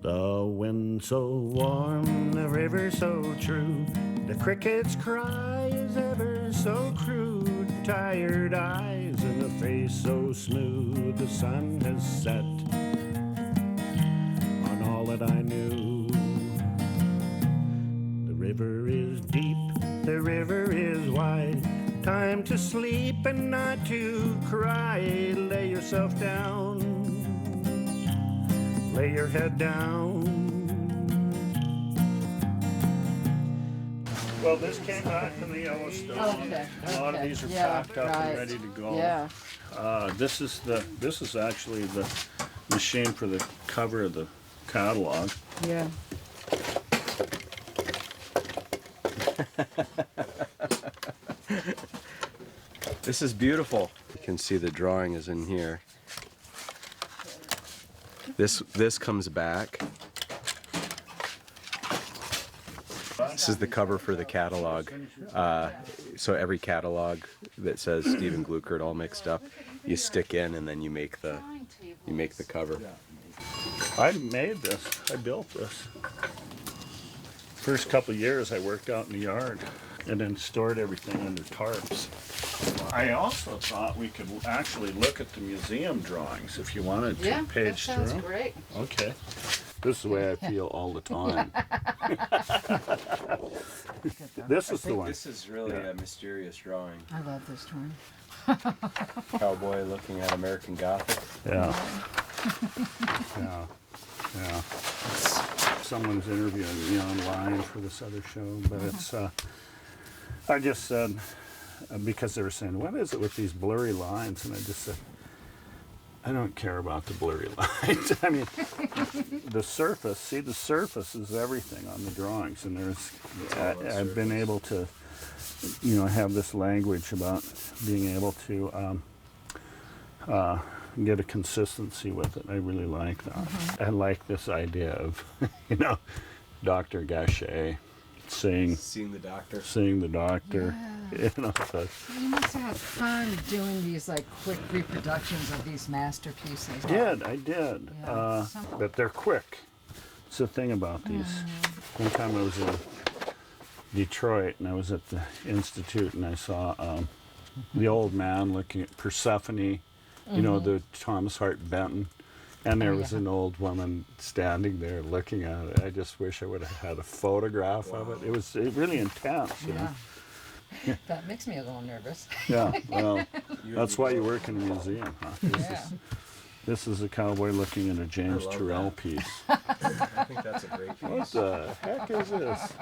The wind so warm, the river so true, the cricket's cry is ever so crude. Tired eyes and a face so smooth, the sun has set on all that I knew. The river is deep, the river is wide, time to sleep and not to cry. Lay yourself down, lay your head down. Well, this came back from the Yellowstone. Oh, okay. A lot of these are packed up and ready to go. Yeah. This is actually the machine for the cover of the catalog. Yeah. This is beautiful. You can see the drawing is in here. This comes back. This is the cover for the catalog. So every catalog that says Stephen Gluckert all mixed up, you stick in and then you make the cover. I made this. I built this. First couple of years I worked out in the yard and then stored everything under tarps. I also thought we could actually look at the museum drawings if you wanted to page through. Yeah, that sounds great. Okay. This is the way I feel all the time. This is the one. This is really a mysterious drawing. I love this drawing. Cowboy looking at American Gothic. Yeah. Yeah. Someone's interviewing me online for this other show, but it's, I just said, because they were saying, what is it with these blurry lines? And I just said, I don't care about the blurry lines. I mean, the surface is everything on the drawings. And I've been able to, have this language about being able to get a consistency with it. I really like that. Mm-hmm. I like this idea of, Dr. Gachet seeing the doctor. Yeah. You must have fun doing these quick reproductions of these masterpieces. I did. Yeah. But they're quick. It's the thing about these. One time I was in Detroit and I was at the Institute and I saw the old man looking at Persephone, the Thomas Hart Benton. And there was an old woman standing there looking at it. I just wish I would have had a photograph of it. It was really intense, you know. That makes me a little nervous. Yeah, well, that's why you work in a museum, huh? This is a cowboy looking at a James Turrell piece. I think that's a great piece. What the heck is this?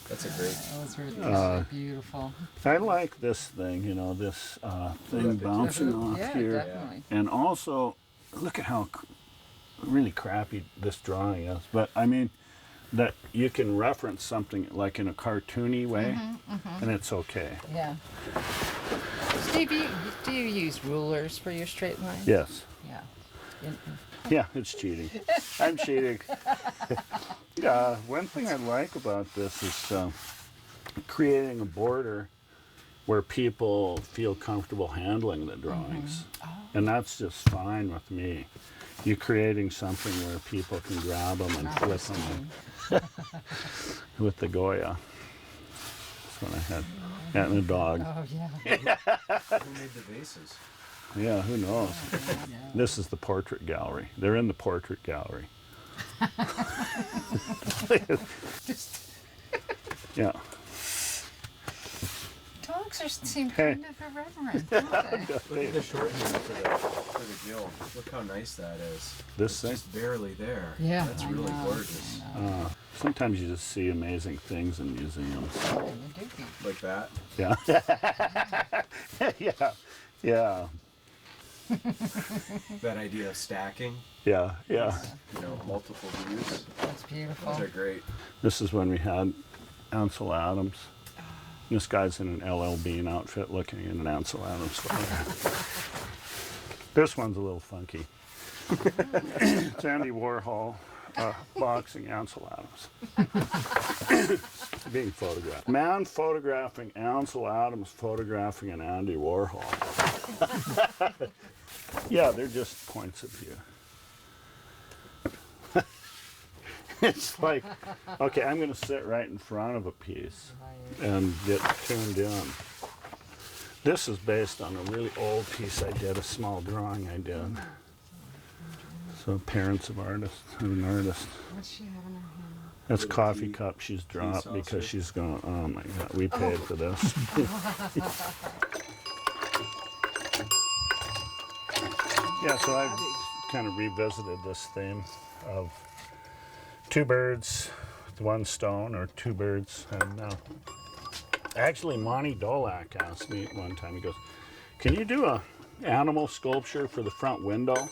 That's a great. That was really beautiful. I like this thing, this thing bouncing off here. Definitely. And also, look at how really crappy this drawing is. But I mean, that you can reference something like in a cartoony way, and it's okay. Yeah. Steve, do you use rulers for your straight lines? Yes. Yeah. Yeah, it's cheating. I'm cheating. One thing I like about this is creating a border where people feel comfortable handling the drawings. And that's just fine with me. You're creating something where people can grab them and flip them with the Goya. That's what I had. And a dog. Oh, yeah. Who made the vases? Yeah, who knows? This is the portrait gallery. They're in the portrait gallery. Yeah. Dogs seem kind of irreverent, don't they? Look at the shorthand for the guild. Look how nice that is. This It's thing? just barely there. Yeah, That's I really know, gorgeous. I know. Sometimes you just see amazing things in museums. Yeah, they do be. Like that. Yeah. Yeah. That idea of stacking. Yeah. Multiple views. That's beautiful. Those are great. This is when we had Ansel Adams. This guy's in an LL Bean outfit looking at an Ansel Adams photo. This one's a little funky. It's Andy Warhol boxing Ansel Adams. Being photographed. Man photographing Ansel Adams photographing an Andy Warhol. Yeah, they're just points of view. It's like, okay, I'm going to sit right in front of a piece and get tuned in. This is based on a really old piece I did, a small drawing I did. So parents of artists, of an artist. What's she having her hand? That's coffee cup she's dropped because she's going, oh my God, we paid for this. Yeah, so I've kind of revisited this theme of two birds with one stone, or two birds. And actually, Monty Dolak asked me one time, he goes, can you do a animal sculpture for the front window?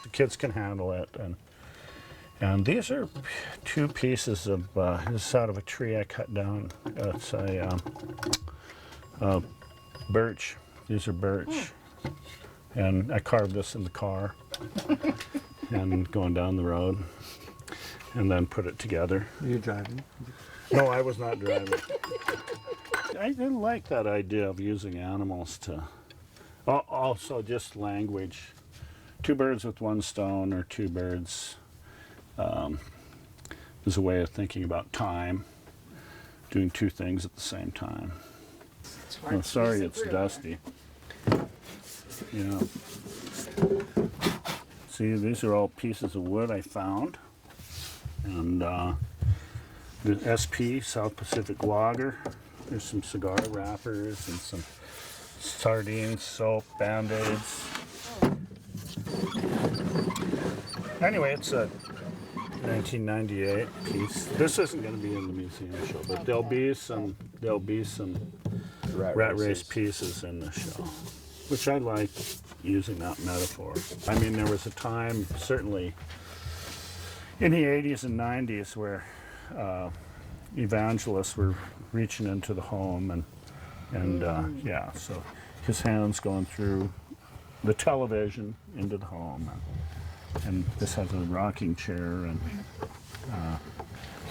The kids can handle it. And these are two pieces of, this is out of a tree I cut down. It's a birch. These are birch. And I carved this in the car and going down the road, and then put it together. Are you driving? No, I was not driving. I didn't like that idea of using animals to, also just language. Two birds with one stone, or two birds, is a way of thinking about time, doing two things at the same time. Oh, sorry, it's dusty. Yeah. See, these are all pieces of wood I found. And the SP, South Pacific Lager. There's some cigar wrappers and some sardines, soap, Band-Aids. Anyway, it's a 1998 piece. This isn't going to be in the museum show, but there'll be some rat race pieces in the show, which I like using that metaphor. I mean, there was a time, certainly in the 80s and 90s, where evangelists were reaching into the home, and yeah, so his hands going through the television into the home, and this has a rocking chair, and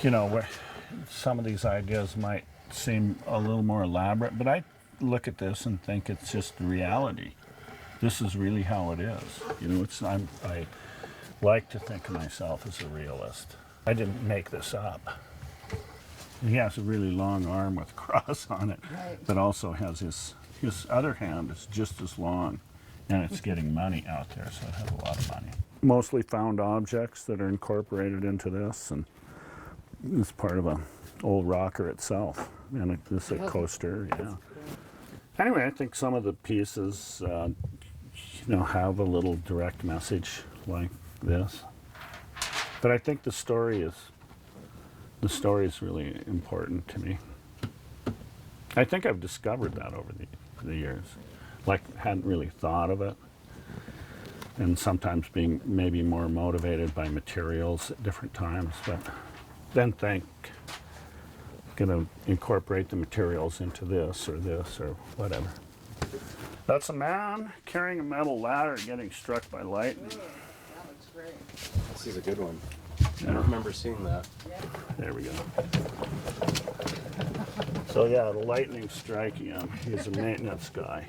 you know, where some of these ideas might seem a little more elaborate, but I look at this and think it's just the reality. This is really how it is. You know, I like to think of myself as a realist. I didn't make this up. He has a really long arm with a cross on it, Right. but also has his other hand is just as long, and it's getting money out there, so it has a lot of money. Mostly found objects that are incorporated into this, and it's part of a old rocker itself, and this is a coaster, yeah. Anyway, I think some of the pieces, you know, have a little direct message like this, but I think the story is really important to me. I think I've discovered that over the years, like hadn't really thought of it, and sometimes being maybe more motivated by materials at different times, but then think, gonna incorporate the materials into this or whatever. That's a man carrying a metal ladder getting struck by lightning. That looks great. This is a good one. I don't remember seeing that. There we go. So yeah, the lightning striking him. He's a maintenance guy.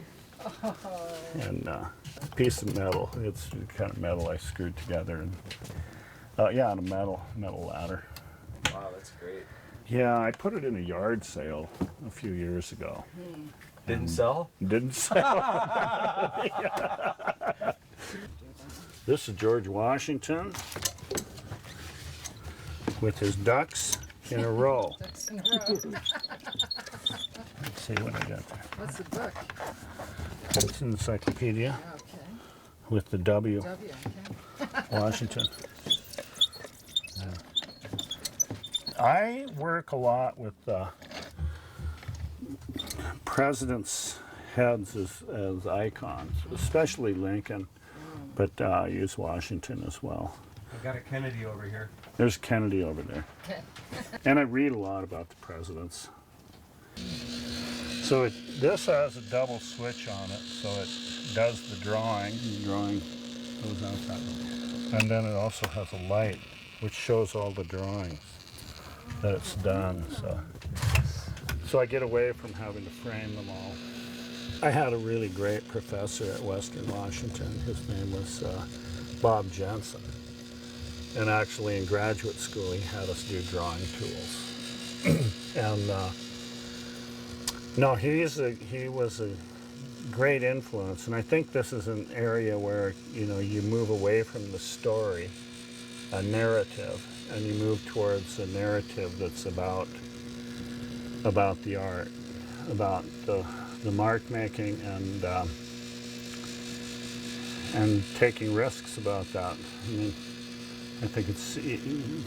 And a piece of metal. It's the kind of metal I screwed together, and yeah, and a metal ladder. Wow, that's great. Yeah, I put it in a yard sale a few years ago. Didn't sell? Didn't sell. This is George Washington with his ducks in a row. Ducks in a row. Let's see what I got there. What's the book? It's an encyclopedia Okay. with the W, W, okay. Washington. Yeah. I work a lot with presidents' heads as icons, especially Lincoln, but I use Washington as well. I've got a Kennedy over here. There's Kennedy over there. Okay. And I read a lot about the presidents. So this has a double switch on it, so it does the drawing. The drawing goes out that way. And then it also has a light, which shows all the drawings that it's done. So I get away from having to frame them all. I had a really great professor at Western Washington. His name was Bob Jensen. And actually in graduate school he had us do drawing tools. And no, he was a great influence, and I think this is an area where, you know, you move away from the story, a narrative, and you move towards a narrative that's about the art, about the mark making, and taking risks about that. I mean, I think it's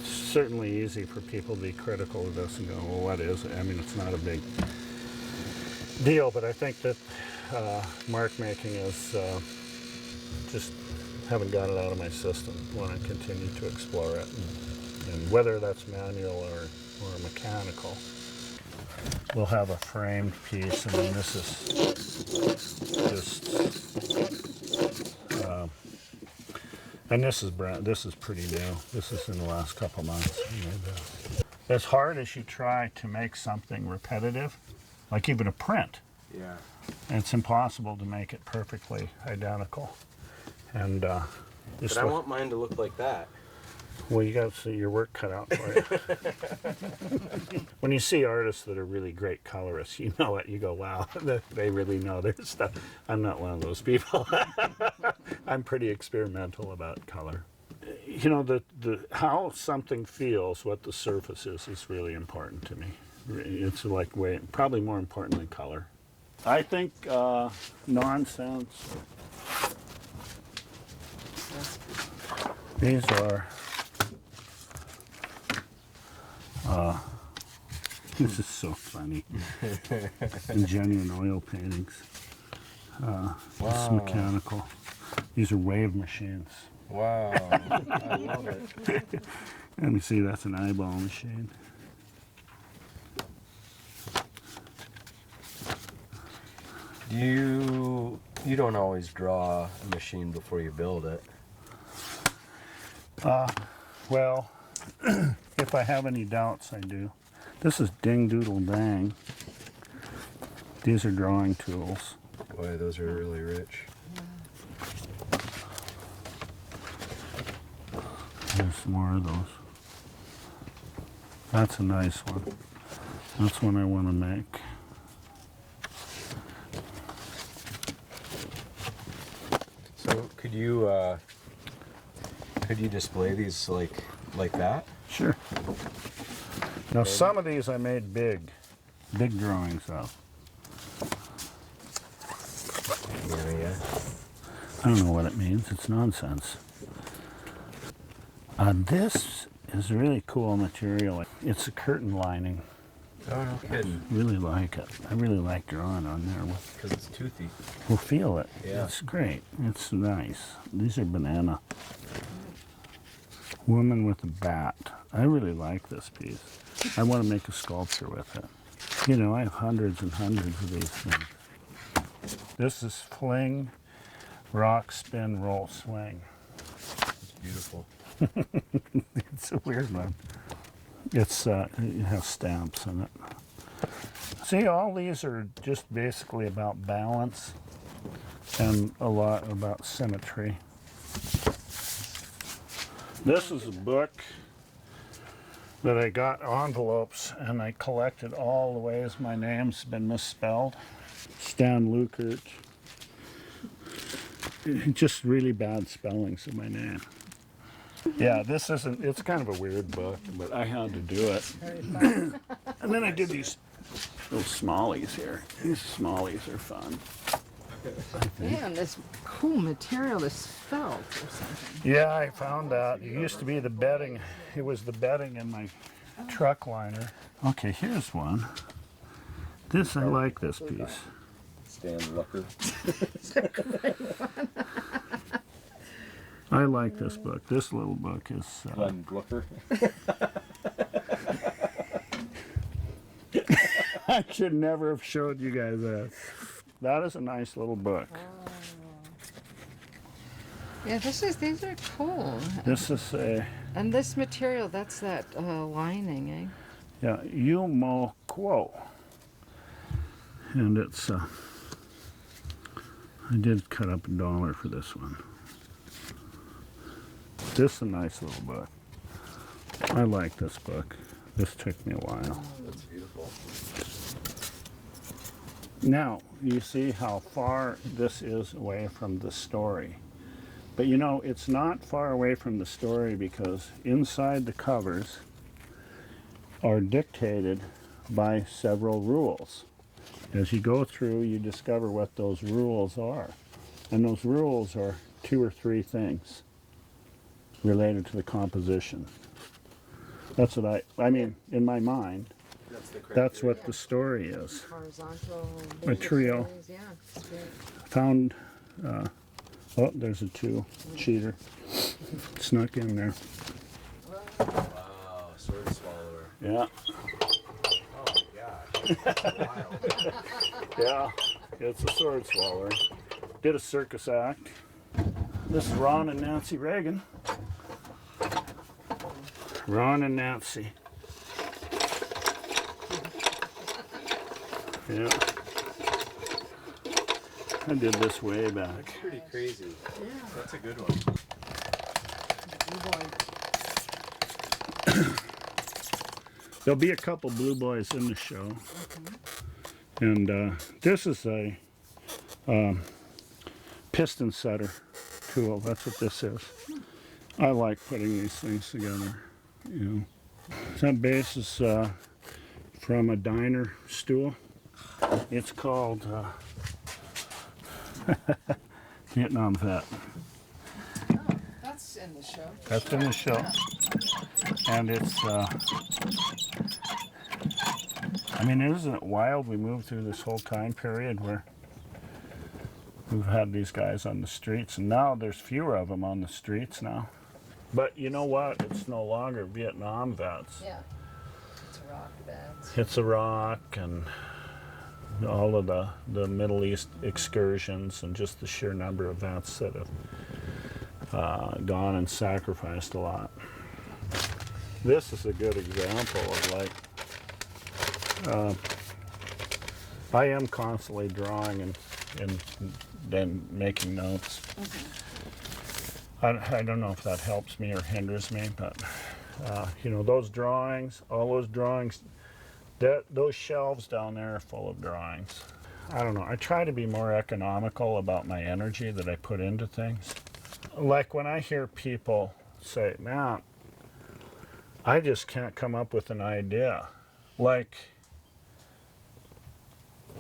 certainly easy for people to be critical of this and go, well, what is it? I mean, it's not a big deal, but I think that mark making is just haven't got it out of my system. I want to continue to explore it, and whether that's manual or mechanical. We'll have a framed piece, and then this is just and this is pretty new. This is in the last couple months. As hard as you try to make something repetitive, like even a print, Yeah. it's impossible to make it perfectly identical. And But I want mine to look like that. well, you got to see your work cut out for you. When you see artists that are really great colorists, you know it. You go, wow, they really know their stuff. I'm not one of those people. I'm pretty experimental about color. You know, the how something feels, what the surface is really important to me. It's like probably more important than color. I think nonsense. These are. This is so funny. Genuine oil paintings. It's mechanical. These are wave machines. Wow. I love it. Let me see, that's an eyeball machine. You don't always draw a machine before you build it. Well, if I have any doubts, I do. This is Ding Doodle Dang. These are drawing tools. Boy, those are really rich. There's more of those. That's a nice one. That's one I want to make. So could you display these like that? Sure. Now some of these I made big drawings of. Yeah. I don't know what it means. It's nonsense. This is really cool material. It's a curtain lining. Oh, no kidding. Really like it. I really like drawing on there. Because it's toothy. We'll feel it. Yeah. It's great. It's nice. These are banana. Woman with a bat. I really like this piece. I want to make a sculpture with it. You know, I have hundreds and hundreds of these things. This is fling, rock, spin, roll, swing. It's beautiful. It's a weird one. It's it has stamps in it. See, all these are just basically about balance and a lot about symmetry. This is a book that I got envelopes, and I collected all the ways my name's been misspelled. Stan Lukert. Just really bad spellings of my name. Yeah, this isn't, it's kind of a weird book, but I had to do it. And then I did these little smallies here. These smallies are fun. Man, this cool material, this felt or something. Yeah, I found that. It used to be the bedding. It was the bedding in my truck liner. Okay, here's one. This, I like this piece. Stan Looker. I like this book. This little book is... Glenn Glooker. I should never have showed you guys that. That is a nice little book. Yeah, these are cool. This is a... And this material, that's that lining, eh? Yeah, Yumo Quo. And it's... I did cut up $1 for this one. This is a nice little book. I like this book. This took me a while. That's beautiful. Now, you see how far this is away from the story. But you know, it's not far away from the story because inside the covers are dictated by several rules. As you go through, you discover what those rules are. And those rules are 2 or 3 things related to the composition. That's what I mean, in my mind, That's the that's what the story is. Horizontal Material. stories, yeah, it's great. Found, oh, there's a 2 cheater. Snuck in there. Wow, sword swallower. Yeah, Oh my gosh. That's wild. yeah, it's a sword swallower. Did a circus act. This is Ron and Nancy Reagan. Ron and Nancy. Yeah. I did this way back. Pretty crazy. Yeah. That's a good one. Blue boy. There'll be a couple blue boys in the show. And this is a piston setter tool. That's what this is. I like putting these things together. You know, that base is from a diner stool. It's called Vietnam Vet. Oh, that's in the show. That's in the show. And it's, I mean, isn't it wild? We moved through this whole time period where we've had these guys on the streets, and now there's fewer of them on the streets now. But you know what? It's no longer Vietnam vets. Yeah. It's a rock beds. It's Iraq and all of the Middle East excursions and just the sheer number of vets that have gone and sacrificed a lot. This is a good example of like, I am constantly drawing and making notes. I don't know if that helps me or hinders me, but you know, those drawings, all those drawings, those shelves down there are full of drawings. I don't know, I try to be more economical about my energy that I put into things. Like when I hear people say, man, I just can't come up with an idea. Like,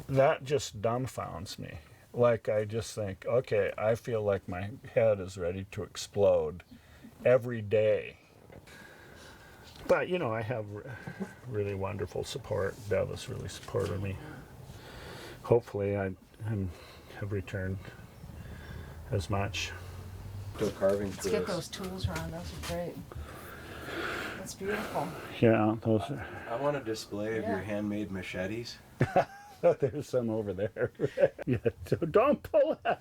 that just dumbfounds me. Like, I just think, okay, I feel like my head is ready to explode every day. But, you know, I have really wonderful support. Bev has really supported me. Hopefully I have returned as much. Still carving Let's get those tools around. Those are great. That's beautiful. Yeah, those are, I want a display of your Yeah. handmade machetes. there's some over there. Yeah, so don't pull that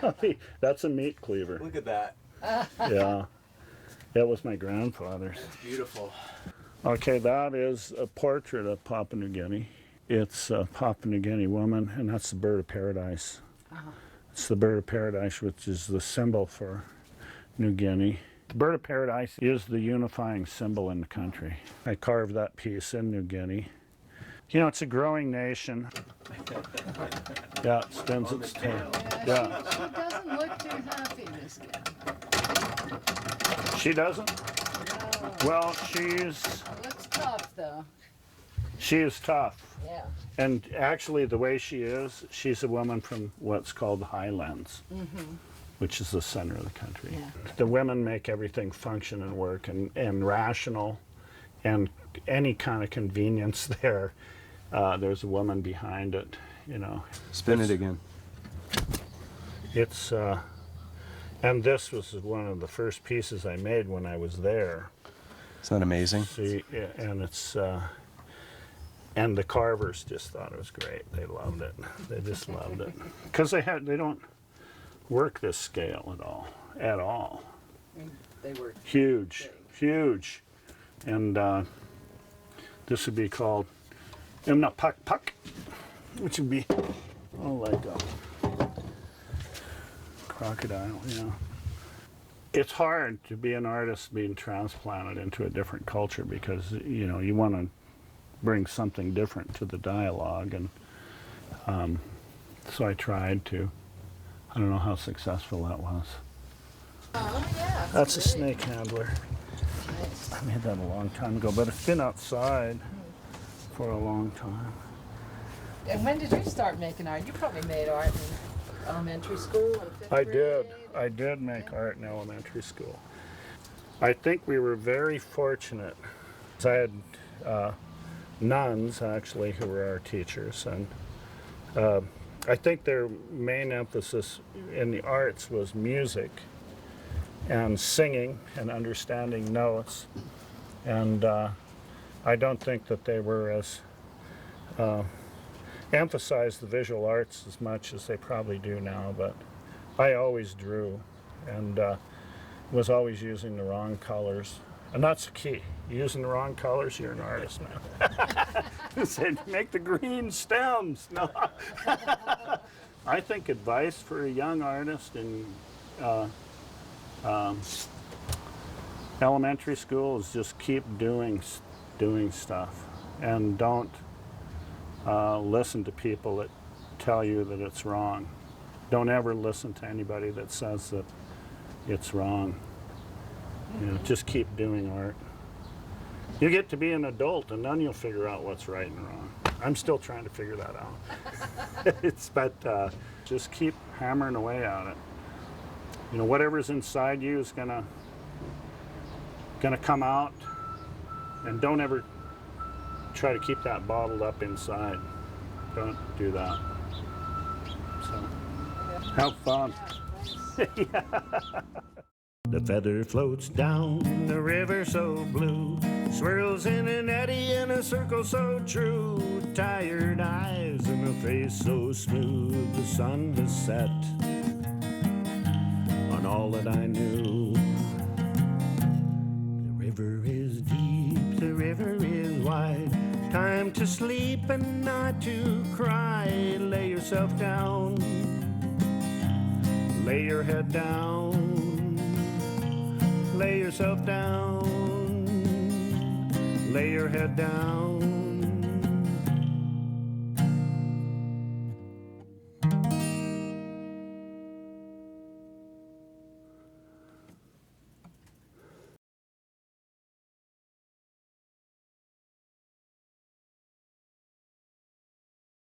out. That's a meat cleaver. Look at that. Yeah, that was my grandfather's. Beautiful. Okay, that is a portrait of Papua New Guinea. It's a Papua New Guinea woman, and that's the bird of paradise. It's the bird of paradise, which is the symbol for New Guinea. The bird of paradise is the unifying symbol in the country. I carved that piece in New Guinea. You know, it's a growing nation. Yeah, it spins its tail. Yeah. She doesn't look too happy, this gal. She doesn't? No. Well, she's Looks tough, though. she is tough. Yeah. And actually, the way she is, she's a woman from what's called the Highlands, which is the center of the country. Yeah. The women make everything function and work and rational, and any kind of convenience there, there's a woman behind it, you know. Spin it again. It's, and this was one of the first pieces I made when I was there. Isn't that amazing? See, and it's, and the carvers just thought it was great. They loved it. They just loved it. Because they don't work this scale at all. They were Huge, huge. And this would be called Imna Puck Puck, which would be, oh, like a crocodile, you know. it's hard to be an artist being transplanted into a different culture because, you know, you want to bring something different to the dialogue. And so I tried to. I don't know how successful that was. Oh, yeah. That's a snake handler. Nice. I made that a long time ago, but it's been outside for a long time. And when did you start making art? You probably made art in elementary school and fifth I grade. did. I did make art in elementary school. I think we were very fortunate. I had nuns, actually, who were our teachers, and I think their main emphasis in the arts was music and singing and understanding notes. And I don't think that they were as emphasized the visual arts as much as they probably do now, but I always drew and was always using the wrong colors. And that's the key. Using the wrong colors, you're an artist, man. They said, make the green stems. No. I think advice for a young artist in elementary school is just keep doing stuff, and don't listen to people that tell you that it's wrong. Don't ever listen to anybody that says that it's wrong. You know, just keep doing art. You get to be an adult, and then you'll figure out what's right and wrong. I'm still trying to figure that out. But just keep hammering away at it. You know, whatever's inside you is gonna come out, and don't ever try to keep that bottled up inside. Don't do that. So, have fun. The feather floats down the river so blue, swirls in an eddy in a circle so true. Tired eyes and a face so smooth, the sun has set on all that I knew. The river is deep, the river is wide, time to sleep and not to cry. Lay yourself down, lay your head down. Lay yourself down, lay your head down.